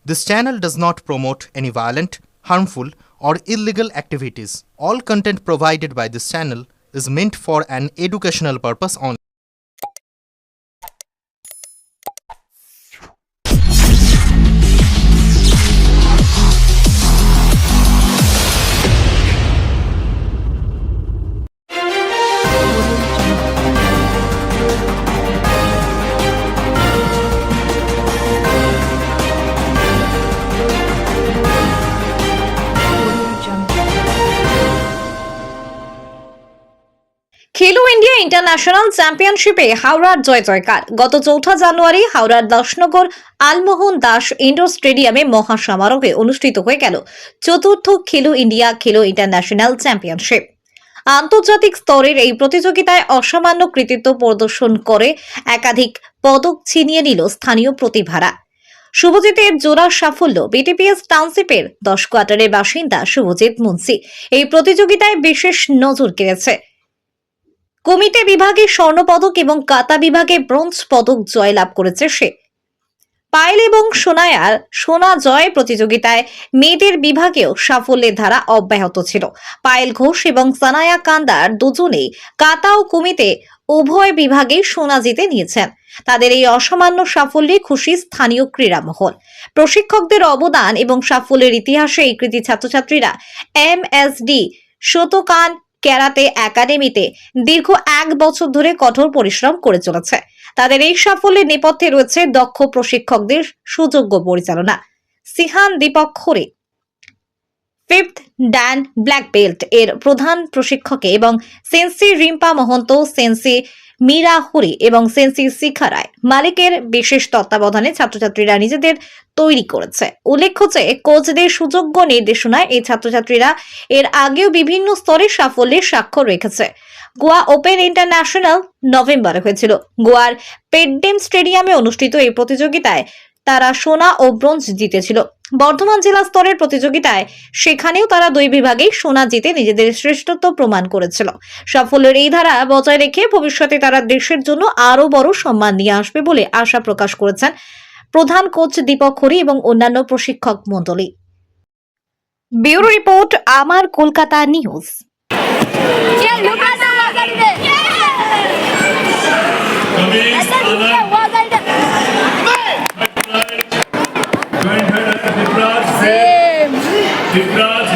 This channel does not promote any violent, harmful, or illegal activities. All content provided by this channel is meant for an educational purpose only. খেলো India international চ্যাম্পিয়নশিপে হাওড়ার জয় জয়কার। গত 4 জানুয়ারি হাওড়ার Dasnagar আলমোহন Das indoor স্টেডিয়ামে মহা সমারোহে অনুষ্ঠিত হয়ে গেল চতুর্থ খেলো ইন্ডিয়া খেলো ইন্টারন্যাশনাল চ্যাম্পিয়নশিপ। আন্তর্জাতিক স্তরের এই প্রতিযোগিতায় অসামান্য কৃতিত্ব প্রদর্শন করে একাধিক পদক ছিনিয়ে নিল স্থানীয় প্রতিভারা। শুভজিতের জোড়া সাফল্য। বিটিপিএস টাউনশিপের 10 কোয়ার্টারের বাসিন্দা শুভজিৎ মুন্সি এই প্রতিযোগিতায় বিশেষ নজর কেড়েছে। কমিতে বিভাগে স্বর্ণপদক এবং কাতা বিভাগে ব্রোঞ্জ পদক জয়লাভ করেছে সে। পায়েল এবং সোনায়ার সোনা জয় প্রতিযোগিতায় মেয়েদের বিভাগেও সাফল্যের ধারা অব্যাহত ছিল। পায়েল ঘোষ এবং সানায়া কান্দার দুজনেই কাতা ও কমিতে উভয় বিভাগেই সোনা জিতে নিয়েছেন। তাদের এই অসামান্য সাফল্যে খুশি স্থানীয় ক্রীড়া মহল। প্রশিক্ষকদের অবদান এবং সাফল্যের ইতিহাসে এই কৃতি ছাত্রছাত্রীরা এমএসডি শতকান ক্যারাতে একাডেমিতে দীর্ঘ 1 বছর ধরে কঠোর পরিশ্রম করে চলেছে। তাদের এই সাফল্যের নেপথ্যে রয়েছে দক্ষ প্রশিক্ষকদের সুযোগ্য পরিচালনা। Shihan Deepak Khare 5th dan black belt এর প্রধান প্রশিক্ষকে এবং সেন্সি রিম্পা মহন্ত, সেন্সি মীরা হরি এবং সেন্সি শিখা রায় মালিকের বিশেষ তত্ত্বাবধানে ছাত্রছাত্রীরা নিজেদের তৈরি করেছে। উল্লেখ্য যে কোচদের সুযোগ্য নির্দেশনায় এই ছাত্রছাত্রীরা এর আগেও বিভিন্ন স্তরে সাফল্যের স্বাক্ষর রেখেছে। গোয়া ওপেন ইন্টারন্যাশনাল নভেম্বরে হয়েছিল। গোয়ার পেডডেম স্টেডিয়ামে অনুষ্ঠিত এই প্রতিযোগিতায় তারা সোনা ও ব্রোঞ্জ জিতেছিল। বর্ধমান জেলা স্তরের প্রতিযোগিতায় সেখানেও তারা 2 বিভাগেই সোনা জিতে নিজেদের শ্রেষ্ঠত্ব প্রমাণ করেছিল। সাফল্যের এই ধারা বজায় রেখে ভবিষ্যতে তারা দেশের জন্য আরো বড় সম্মান নিয়ে আসবে বলে আশা প্রকাশ করেছেন প্রধান কোচ দীপক হরি এবং অন্যান্য প্রশিক্ষক মণ্ডলী। ব্যুরো রিপোর্ট, আমার কলকাতা নিউজ। Divraj